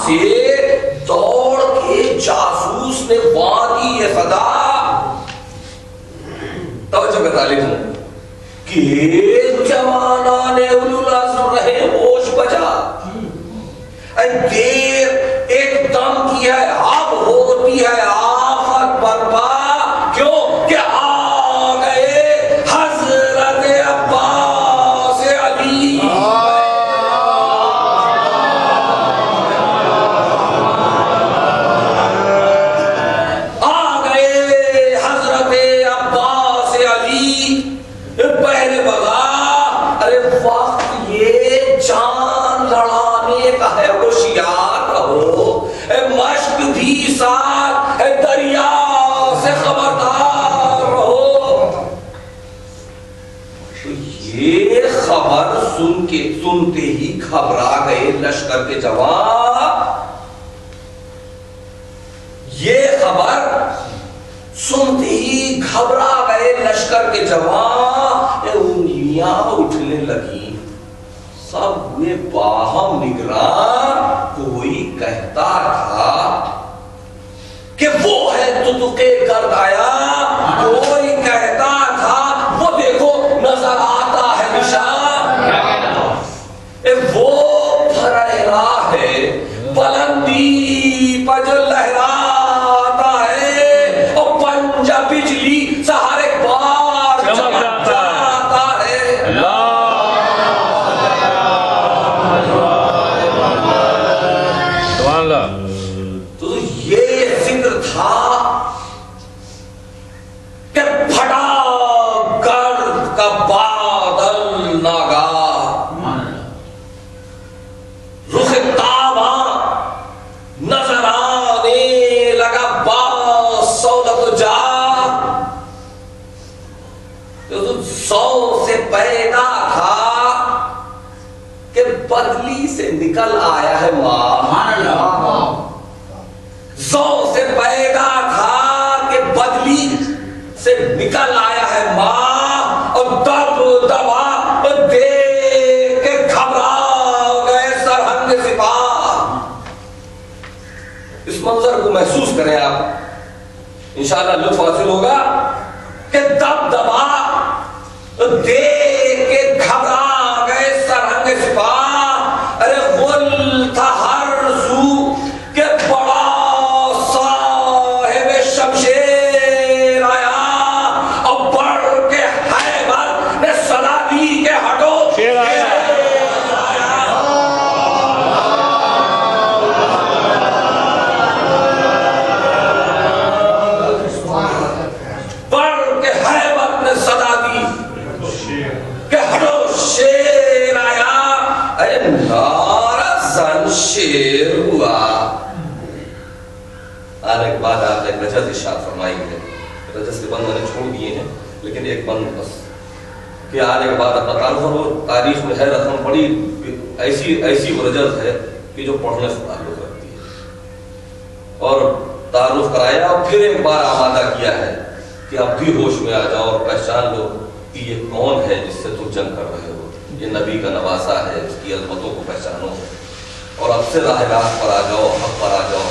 سے دوڑ کے جاسوس نے وادی صدا توجہ کا طالب ہوں کہ جوانان اولو العزم رہے ہوش بجا دیر ایک دم کی ہے اب ہوتی ہے آفت برپا کیوں کہ آ گئے حضرت عباس علی پہلے بغا ارے وقت یہ جان لڑانے کا ہے ہوشیار رہو مشق بھی ساتھ دریا سے خبردار رہو تو یہ خبر سنتے ہی گھبرا گئے لشکر کے جوان یہ خبر سنتے ہی گھبرا گئے لشکر کے جوان انگلیاں اٹھنے لگی سب ہوئے باہم نگران کوئی کہتا تھا کہ وہ ہے تدقے گرد آیا کوئی کہتا تھا وہ دیکھو نظر آتا ہے نشان وہ پھریرا ہے بلندی پر جو لہراتا ہے اور پنجہ بجلی سہارے بار جاتا ہے تو یہ ذکر تھا کہ پھٹا گرد کا بادل ناگا رخ تاباں نظر آنے لگا با سولت جا سو سے پیدا تھا کہ بدلی سے نکل آیا ہے ماں سو سے پیدا تھا کہ بدلی سے نکل آیا ہے ماں اور دب دبا دیکھ کے گھبرا گئے سرہنگ سپاہ اس منظر کو محسوس کریں آپ انشاءاللہ لطف حاصل ہوگا کہ دب دبا دیکھ کے گھبرا گئے سرہنگ سپاہ ارے غل تھا ہر سو کہ بڑا صاحب شمشیر آیا اور بڑھ کے حیبت نے صدا دی کہ ہٹو شیر آیا بڑھ کے حیبت نے صدا دی کہ ہٹو شیر آیا اے نارا زن شیر ہوا آنے کے بعد آپ ایک رجز ارشاد فرمائی ہے رجز کے بند میں نے چھوڑ دیے ہیں لیکن ایک بند بس کہ آنے کے بعد اپنا تعلق اور تاریخ میں ہے رقم بڑی ایسی رجز ہے کہ جو پڑھنے سے تعلق رکھتی ہے اور تعارف کرایا اور پھر ایک بار آمادہ کیا ہے کہ اب بھی ہوش میں آ جاؤ اور پہچان لو کہ یہ کون ہے جس سے تم جنگ کر رہے ہو یہ نبی کا نواسہ ہے اس کی عظمتوں کو پہچانو اور اب سے راہ راست پر آ جاؤ حق پر آ جاؤ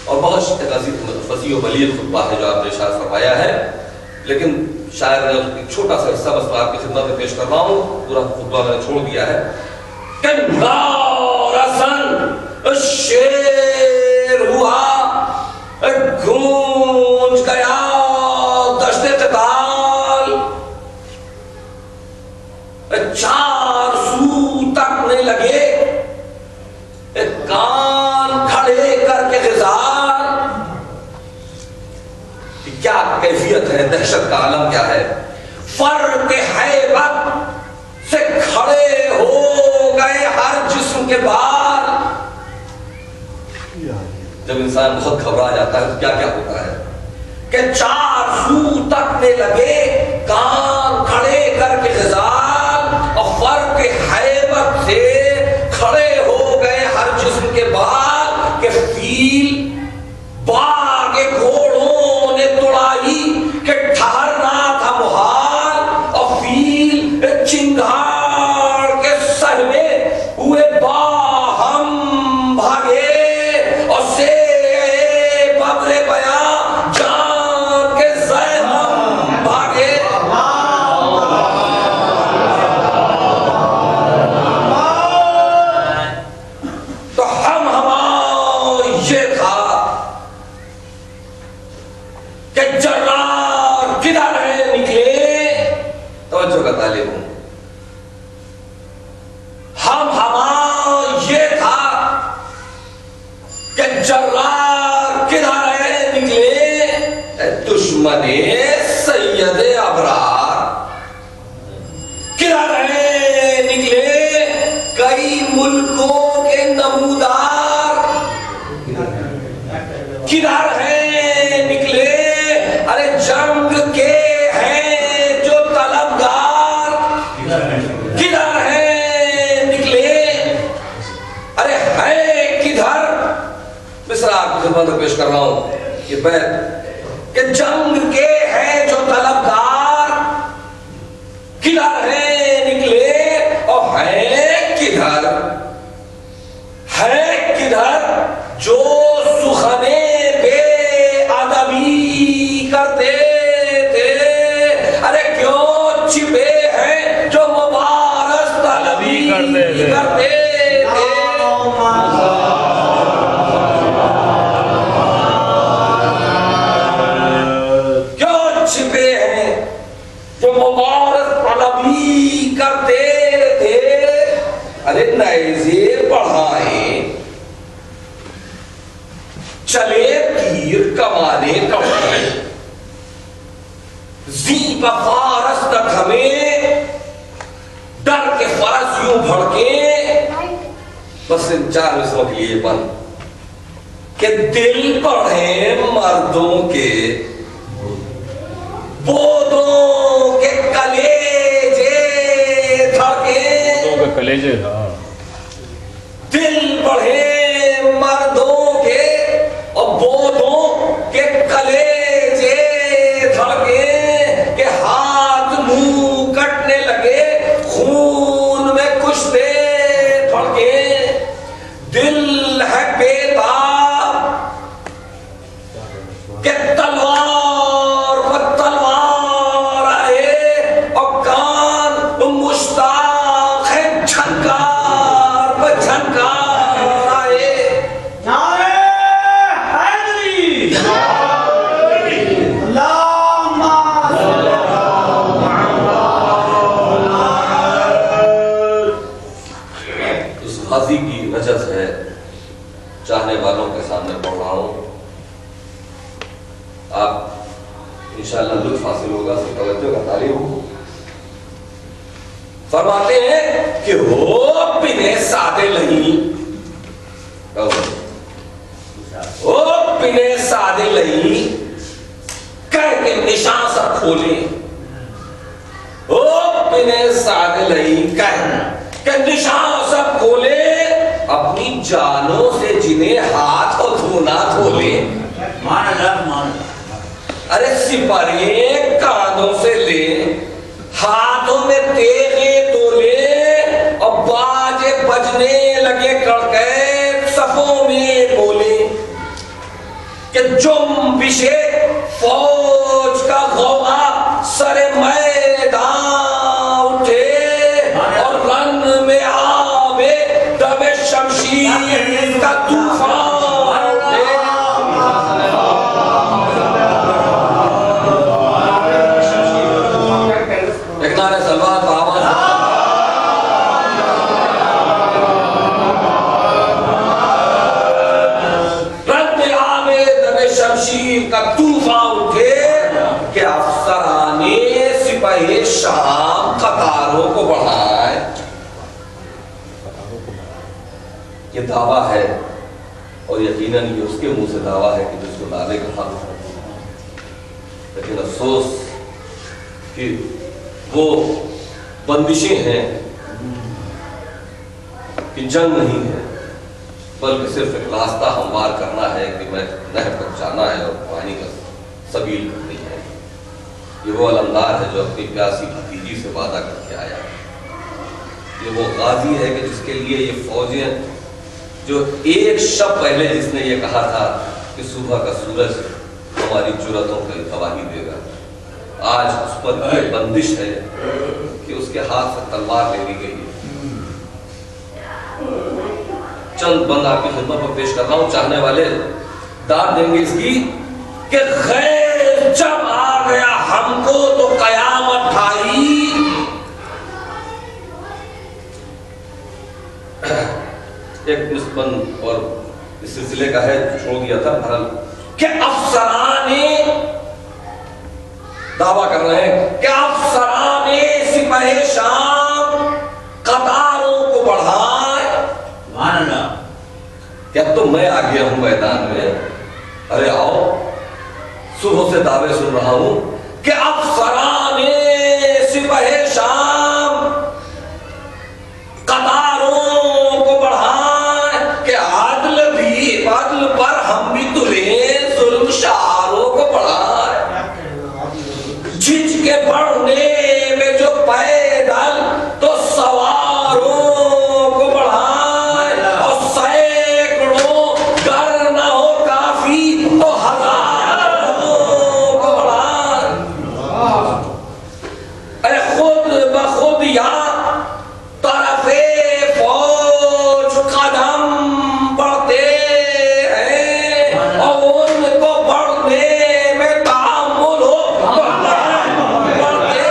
اور بہت فصیح و بلیغ خطبہ ہے جو آپ نے ارشاد فرمایا ہے لیکن شاعر نے ایک چھوٹا سا حصہ بس آپ کی خدمت میں پیش کر رہا ہوں پورا خطبہ میں نے چھوڑ دیا ہے کہ نارسن شیر ہوا گونج گیا دشت قتال چار سو تکنے لگے کان کھڑے کر کے غزار کیا کیفیت ہے دہشت کا عالم کیا ہے فرق حیبت سے کھڑے ہو گئے ہر جسم کے بال جب انسان بہت گھبرا جاتا ہے تو کیا کیا ہوتا ہے کہ چار سو تکنے لگے کان کھڑے کر کے غزال اور فرق حیبت سے کھڑے ہو گئے ہر جسم کے بال کہ فیل باغ گھوڑوں نے توڑائی کہ ٹھہرنا تھا محال اور فیل چنگھاڑ کے سر میں ہوئے باہم بھاگے جرار کدھر نکلے دشمن سید ابرار، کدھر نکلے کئی ملکوں کے نمودار، کدھر نکلے ارے جنگ کے ہیں جو طلبگار، کدھر نکلے ارے ہے کدھر. مصرع آپ کی خدمت میں پیش کر رہا ہوں یہ بیت کہ جنگ کے ہیں جو طلبگار، کدھر نکلے اور ہے کدھر جو سخنے بے ادبی کرتے تھے، ارے کیوں چھپے ہیں جو مبارز طلبی کرتے تھے. کیوں چھپے ہیں جو مبارز طلبی کرتے تھے، ارے نیزے بڑھائیں چلے تیر کمانے کمانے، زی بفارس نہ تھمے ڈر کے فرس یوں بھڑکے. بس ان 4 مصروں کے لیے بند کہ دل پڑھے مردوں کے بودوں کے کلیجے دھڑکے، کلیجے دل بڑھے مردوں کے اور بودوں کے کلیجے دھڑکے کہ ہاتھ منہ کٹنے لگے خون میں کشتے دھڑکے. دل ہے بیتاب کہ تلوار و تلوار آئے اور کان مشتاق ہے جھنکار و جھنکار آئے. اس غازی کی رجز ہے چاہنے والوں کے سامنے پڑھ رہا ہوں، آپ انشاءاللہ لطف حاصل ہوگا، سے توجہ کا طالب ہو. فرماتے ہیں کہ ہو پنے سادے نہیں، ہو پنے سادے نہیں کہہ کے نشان سب کھولے، ہو پنے سادے نہیں کہہ کہ نشان سب کھولے، اپنی جانوں سے جنہیں ہاتھ اور دھونا دھولے. ارے سپرے کانوں سے لے ہاتھوں میں تیغے تولے اور باجے بجنے لگے کڑکے صفوں میں بولے کہ جنبش فوج کا غوغا سر میدان اٹھے اور رن میں آوے دم شمشیر کا طوفان اٹھے. ایک نعرہ سلوات بآواز رن میں آوے دم شمشیر کا طوفان اٹھے کہ افسرانے سپاہی شام قطاروں کو بڑھائے. یہ دعویٰ ہے اور یقیناً یہ اس کے منہ سے دعویٰ ہے کہ جس کو نعرے کا حق ہے، لیکن افسوس کہ وہ بندشیں ہیں کہ جنگ نہیں ہے، بلکہ صرف ایک راستہ ہموار کرنا ہے کہ میں نہر تک جانا ہے اور پانی کا سبیل کرنی ہے. یہ وہ علمدار ہے جو اپنی پیاسی بھتیجی سے وعدہ کر کے آیا. یہ وہ غازی ہے کہ جس کے لیے یہ فوجیں جو ایک شب پہلے جس نے یہ کہا تھا کہ صبح کا سورج ہماری جرأتوں کو گواہی دے گا، آج اس پر یہ بندش ہے کہ اس کے ہاتھ سے تلوار لے لی گئی ہے. چند بند آپ کی خدمت پر پیش کر رہا ہوں، چاہنے والے داد دیں گے اس کی کہ غیر جب آ گیا ہم کو تو قیامت ڈھائی. ایک نسبند اور اس سلسلے کا ہے چھوڑ دیا تھا بہرحال کہ افسران دعویٰ کر رہے ہیں کہ افسران سپہ شام قطاروں کو بڑھائے. سبحان اللہ. کہ اب تو میں آ گیا ہوں میدان میں, ارے آؤ, صبح سے دعوے سن رہا ہوں کہ افسران سپہ شام قطاروں کو بڑھائیں, کہ عدل پر ہم بھی تلیں, ظلم شعاروں کو بڑھائیں. جھج کے بڑھنے میں جو پیدل تو سواروں کو بڑھائیں, اور سینکڑوں گر نہ ہو کافی تو ہزاروں کو بڑھائیں. اے خود بخود یا طرف فوج قدم بڑھتے ہیں, اور ان کو بڑھنے میں تعامل ہو بڑھتے ہیں.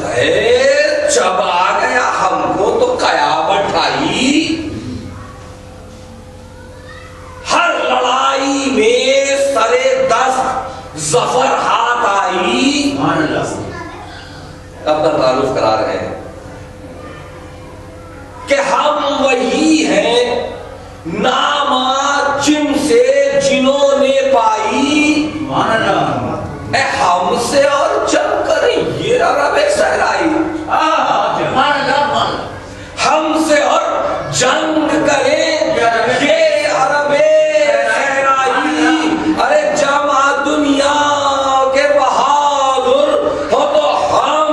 خیر جب آ گیا ہم کو تو قیامت آئی, ہر لڑائی میں سرے دست ظفر ہاتھ آئی. اپنا تعارف کرا رہے ہیں کہ ہم وہی ہیں نامات جن سے جنہوں نے پائی. اے ہم سے اور جنگ کریں یہ عرب صحرائی, ہم سے اور جنگ کریں یہ عرب صحرائی. ارے جمع دنیا کے بہادر ہو تو ہم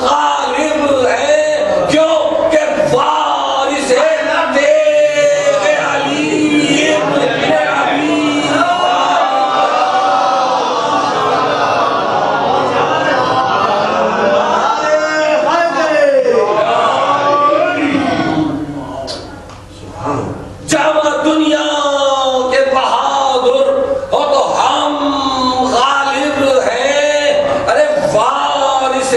غالب ہیں, کیوں کہ وارث تیغ علی ابن ابی. جمع دنیا کے بہادر ہو تو ہم غالب ہیں, ارے وارث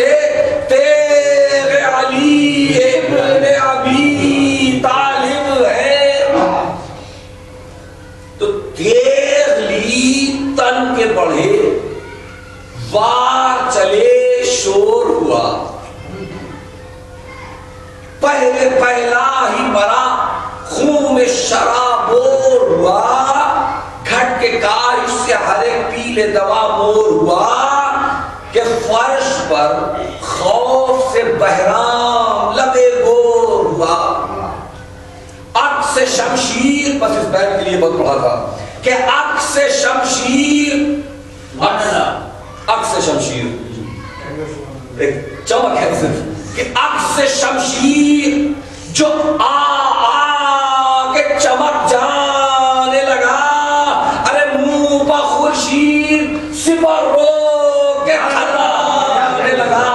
تیغ علی ابن ابی طالب ہیں. تو تیغ لی تن کے بڑھے, وار چلے شور ہوا, پہلے پہلا ہی برا خون میں شرابور ہوا, گھٹ کے کارش سے ہر ایک پیلے دوا مور ہوا, کہ فرش پر خوف سے بحرام لبے گور ہوا. عکس شمشیر, بس اس بیت کے لیے بہت پڑھا تھا کہ عکس شمشیر, عکس شمشیر ایک چمک ہے صرف, کہ عکس شمشیر جو کے چمک جانے لگا, ارے منہ پا خورشید سپر رو کے کھلانے لگا,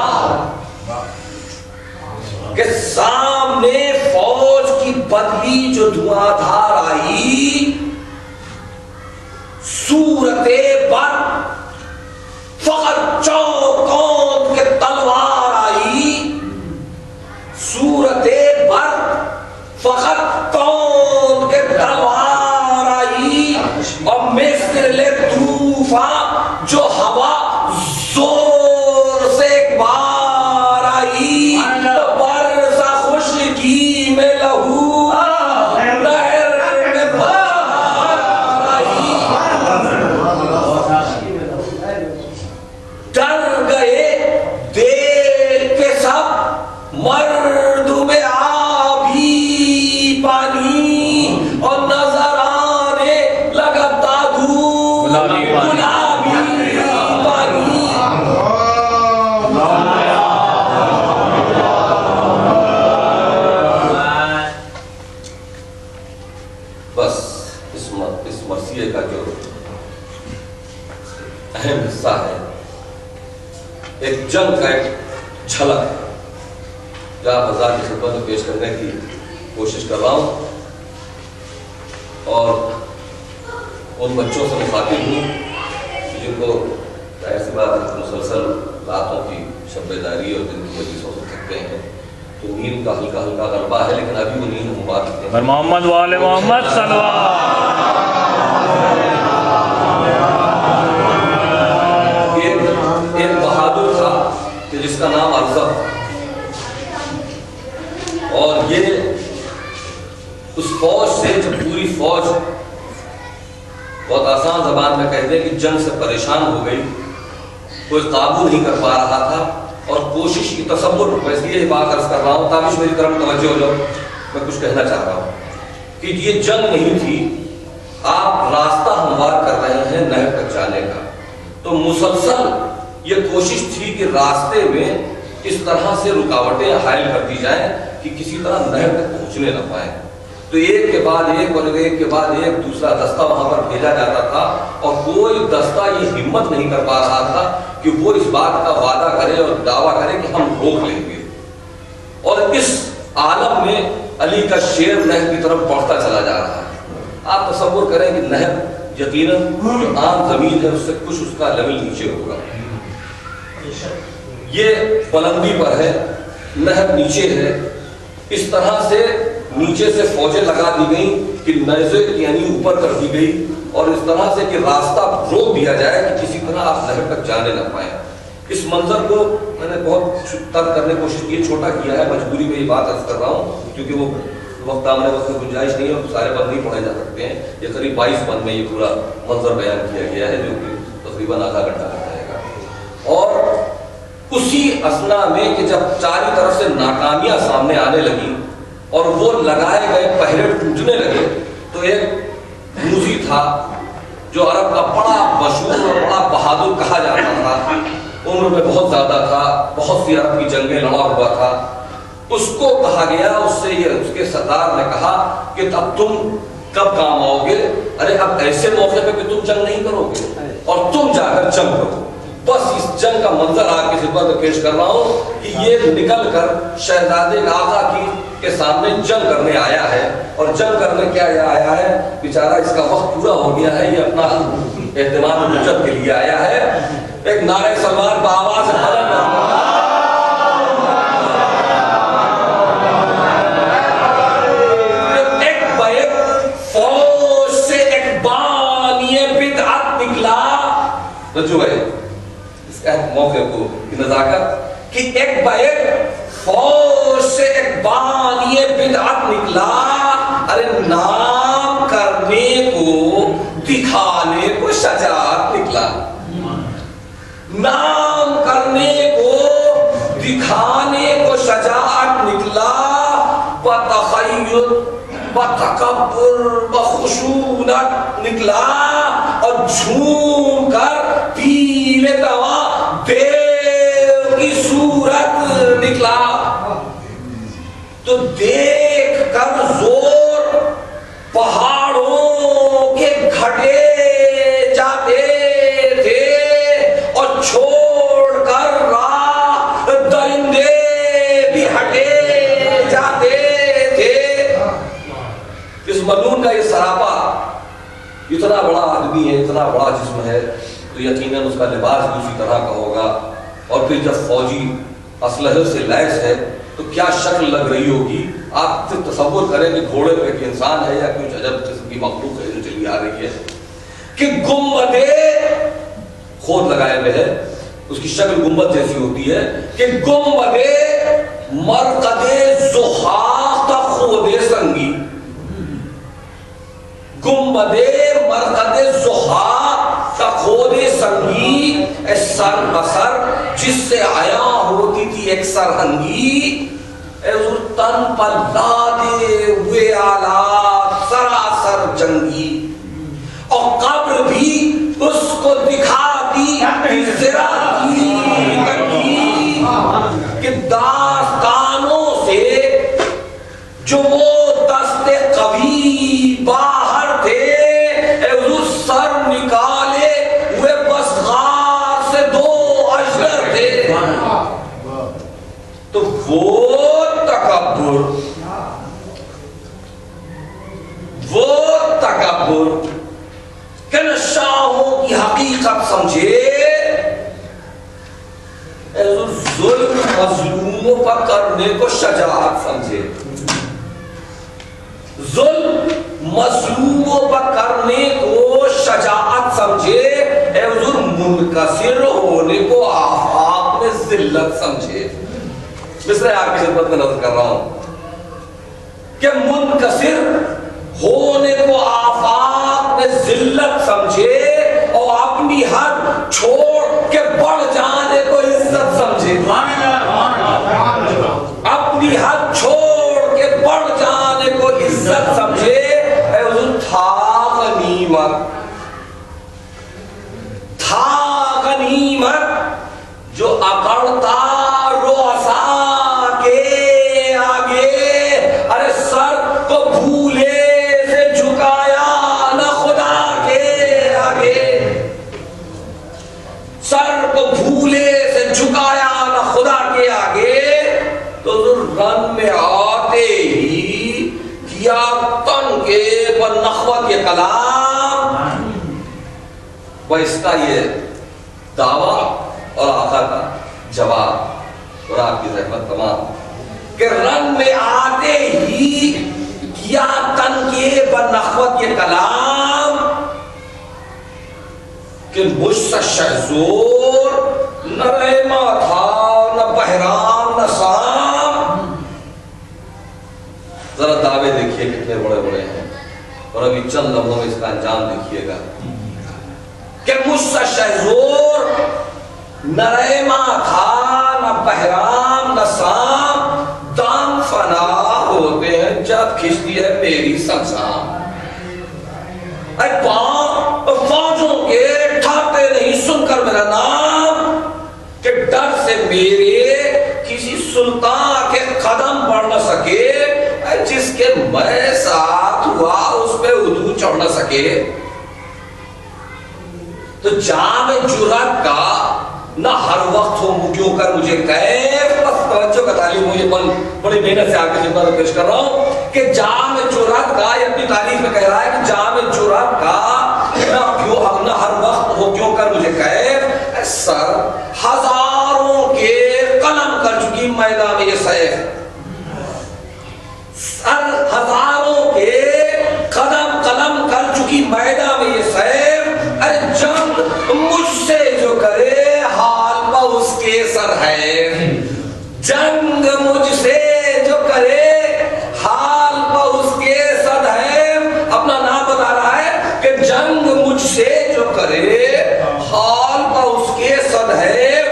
کہ سامنے فوج کی بدلی جو دھواں دھار آئی, صورت بر فقط چوکوں کے تلوار آئی, صورت بر فقط کون کے تلوار آئی, اور مثل طوفان جو ہوا زور سے ایک بار آئی, برسا خشکی میں لہو نہر میں بہار آئی. ڈر گئے دیکھ کے سب مردوں میں آبی پانی, اور نظر آنے لگا دادو گلابی پانی. بس اس مرثیے کا جو اہم حصہ ہے, ایک جنگ کا ایک جھلک جو آپ حضرات کی خدمت میں پیش کرنے کی کوشش کر رہا ہوں, اور ان بچوں سے مخاطب ہوں جن کو ظاہر سی بات مسلسل راتوں کی شب بیداری اور دن کی مجلسوں سے تھکتے ہیں تو نیند کا ہلکا ہلکا غلبہ ہے، لیکن ابھی وہ نیند مبارک ہے۔ محمد وآل محمد صلی اللہ۔ ایک بہادر تھا کہ جس کا نام ارزب، اور یہ اس فوج سے جب پوری فوج بہت آسان زبان میں کہتے ہیں کہ جنگ سے پریشان ہو گئی، کوئی قابو نہیں کر پا رہا تھا، اور کوشش کی تصور، میں اس لیے یہ بات عرض کر رہا ہوں تاکہ میری طرف توجہ ہو جاؤ، میں کچھ کہنا چاہ رہا ہوں کہ یہ جنگ نہیں تھی، آپ راستہ ہموار کر رہے ہیں نہر تک جانے کا، تو مسلسل یہ کوشش تھی کہ راستے میں اس طرح سے رکاوٹیں حائل کر دی جائیں کہ کسی طرح نہر تک پہنچنے نہ پائیں، تو ایک کے بعد ایک اور ایک کے بعد ایک دوسرا دستہ وہاں پر بھیجا جاتا تھا، اور کوئی دستہ یہ ہمت نہیں کر پا رہا تھا کہ وہ اس بات کا وعدہ کرے اور دعویٰ کرے کہ ہم روک لیں گے، اور اس عالم میں علی کا شیر نہر کی طرف بڑھتا چلا جا رہا ہے۔ آپ تصور کریں کہ نہر یقیناً جو عام زمین ہے اس سے کچھ اس کا لیول نیچے ہوگا، یہ بلندی پر ہے، نہر نیچے ہے، اس طرح سے نیچے سے فوجیں لگا دی گئیں کہ نیزے یعنی اوپر کر دی گئی، اور اس طرح سے کہ راستہ روک دیا جائے کہ کسی طرح آپ نہر تک جانے نہ پائیں۔ اس منظر کو میں نے بہت تر کرنے کی کوشش کی، چھوٹا کیا ہے، مجبوری میں یہ بات عرض کر رہا ہوں کیونکہ وہ وقت وقت میں گنجائش نہیں ہے اور سارے بند نہیں پڑھے جا سکتے ہیں، یہ قریب 22 بند میں یہ پورا منظر بیان کیا گیا ہے جو کہ تقریباً آدھا گھنٹہ لگ جائے گا۔ اور اسی اثنا میں کہ جب چاری طرف سے ناکامیاں سامنے آنے لگیں اور وہ لگائے گئے پہرے ٹوٹنے لگے، تو ایک موذی تھا جو عرب کا بڑا مشہور اور بڑا بہادر کہا جاتا تھا، عمر میں بہت زیادہ تھا، بہت سی عرب کی جنگیں لڑا ہوا تھا، اس کو کہا گیا، اس سے یہ اس کے سردار نے کہا کہ اب تم کب کام آؤ گے؟ ارے اب ایسے موقع پہ کہ تم جنگ نہیں کرو گے اور تم جا کر جنگ کرو۔ بس اس جنگ کا منظر آپ کی خدمت میں پیش کر رہا ہوں کہ یہ نکل کر شہزادے آقا کے سامنے جنگ کرنے آیا ہے، اور جنگ کرنے کیا آیا ہے، بیچارہ اس کا وقت پورا ہو گیا ہے، یہ اپنا اہتمام حجت کے لیے آیا ہے۔ ایک نعرہ سلمان بآواز بلند فوج سے ایک بانی بدعت نکلا، رجوع ہے اس موقع کو نزاکت کہ ایک فوج سے ایک بانی بدعت نکلا، ارے نام کرنے کو دکھانے کو شجاعت نکلا، نام کرنے کو دکھانے کو شجاعت نکلا، بتخیل بتکبر بخشونت نکلا، اور جھوم کر پیل دوا دیو کی صورت نکلا، تو دیکھ کر زور پہاڑوں کے گھٹے جاتے تھے، اور چھوڑ کر راہ درندے بھی ہٹے جاتے تھے۔ اس ملعون کا یہ سراپا، اتنا بڑا آدمی ہے، اتنا بڑا جسم ہے، تو یقیناً اس کا لباس بھی اسی طرح کا ہوگا، اور پھر جب فوجی اسلحے سے لیس ہے تو کیا شکل لگ رہی ہوگی۔ آپ پھر تصور کریں کہ گھوڑے پہ ایک انسان ہے یا کچھ عجب قسم کی مخلوق ہے جو چلی آ رہی ہے، کہ گنبدے کھود لگائے ہوئے ہے، اس کی شکل گنبد جیسی ہوتی ہے، کہ گنبدے مرقد زحاق خود سنگی، گنبدے مرقد زحاق کا خود سنگی، سر بسر جس سے آیا ہوتی تھی ایک سرہنگی، اے حضور تن پر لادے ہوئے آلات سراسر جنگی، اور قبر بھی اس کو دکھا دی زراعتی تنگی، کہ داستانوں سے جو وہ دست قوی باہر تھے، اے حضور سر نکالے ہوئے بس غار سے 2 اجدر تھے، تو وہ تکبر کہ نہ شاہوں کی حقیقت سمجھے، ظلم مظلوموں پر کرنے کو شجاعت سمجھے، ظلم مظلوموں پر کرنے کو شجاعت سمجھے، اے حضور منکسر ہونے کو آفاق میں ذلت سمجھے۔ مصرع آپ کی خدمت میں نظر کر رہا ہوں کہ منکسر ہونے کو آفاق میں ذلت سمجھے اور اپنی حد چھوڑ کے بڑھ جانے کو عزت سمجھے، اپنی حد چھوڑ کے بڑھ جانے کو عزت سمجھے۔ اے حضور تھا غنیمت جو اکڑتا رؤسا کے آگے، ارے سر کو بھولے سے جھکایا نہ خدا کے آگے، سر کو بھولے سے جھکایا نہ خدا کے آگے، تو رن میں آتے ہی کیا تن کے بنخوت یہ کلام، وہ اس کا یہ دعویٰ اور آقا کا جواب اور آپ کی رحمت تمام کہ رن میں آتے ہی کیا تن کے بنخوت یہ کلام کہ مجھ سے شہزور نہ رحمہ تھا نہ بحرام نہ سام۔ ذرا دعوے دیکھیے کتنے بڑے بڑے ہیں اور ابھی چند لمحوں میں اس کا انجام دیکھیے گا کہ مجھ سے شہزور نہ رحمہ تھا نہ بحرام نہ سام، دام فنا ہوتے ہیں جب کھچتی ہے میری سمسام۔ اے فوجوں کے ٹھاتے نہیں سن کر میرا نام کہ ڈر سے میرے کسی سلطان کے قدم بڑھ نہ سکے، جس کے میں ساتھ ہوا اس پہ عدو چڑھ نہ سکے۔ تو جام جرات کا نہ ہر وقت ہو کیوں کر مجھے کیف، بس توجہ کا تعلیم مجھے بڑی محنت سے آپ کی خدمت میں پیش کر رہا ہوں کہ جام جرات کا، یہ اپنی تعریف میں کہہ رہا ہے کہ جام جرات کا نہ ہر وقت ہو کیوں کر مجھے کیف، سر ہزاروں کے قلم کر چکی میدان میں یہ سیف، سر ہزاروں کے قلم کر چکی میدان میں یہ سیف، ارے جنگ مجھ سے جو کرے حال پا اس کے سر ہے، جنگ مجھ سے جو کرے حال پا اس کے سر ہے۔ اپنا نام بتا رہا ہے کہ جنگ مجھ سے جو کرے حال پا اس کے سر ہے،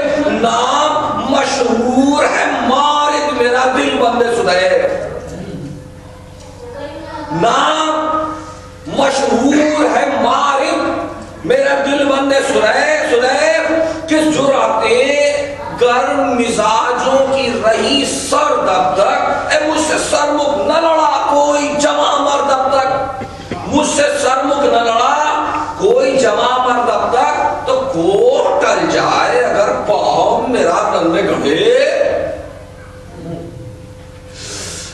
نام مشہور ہے مارد میرا دل بندے سدیب، نام مشہور ہے مارد میرا دل بندے سدیب، کس جراتیں گرم مزاجوں کی رہی سر دب تک، اے مجھ سے سرمکھ نہ لڑا کوئی جمع مرد اب تک، مجھ سے سرمکھ نہ لڑا کوئی جمع مرد اب تک، تو کو ٹل جائے اگر پاؤں میرا رن میں گڑھے،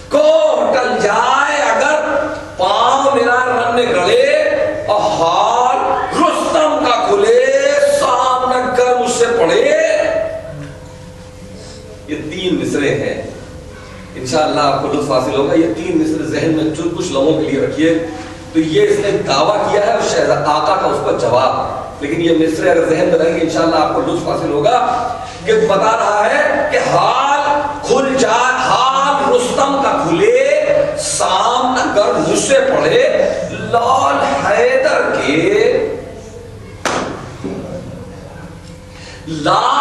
کو ٹل جائے اگر پاؤں میرا رن میں گڑھے، اور حال رستم کا کھلے سامنے کر مجھ سے پڑے۔ یہ تین مصرے ہیں، انشاءاللہ آپ کو لطف حاصل ہوگا۔ یہ تین مصرے ذہن میں کچھ لمحوں کے لیے رکھیے، تو یہ اس نے دعویٰ کیا ہے اور شہزادہ آقا کا اس پر جواب، لیکن یہ مصرے اگر ذہن میں رہیں گے انشاءاللہ آپ کو لطف حاصل ہوگا کہ بتا رہا ہے کہ حال کھل جائے، حال رستم کا کھلے سامنے کر مجھ سے پڑے، لال حیدر کے لال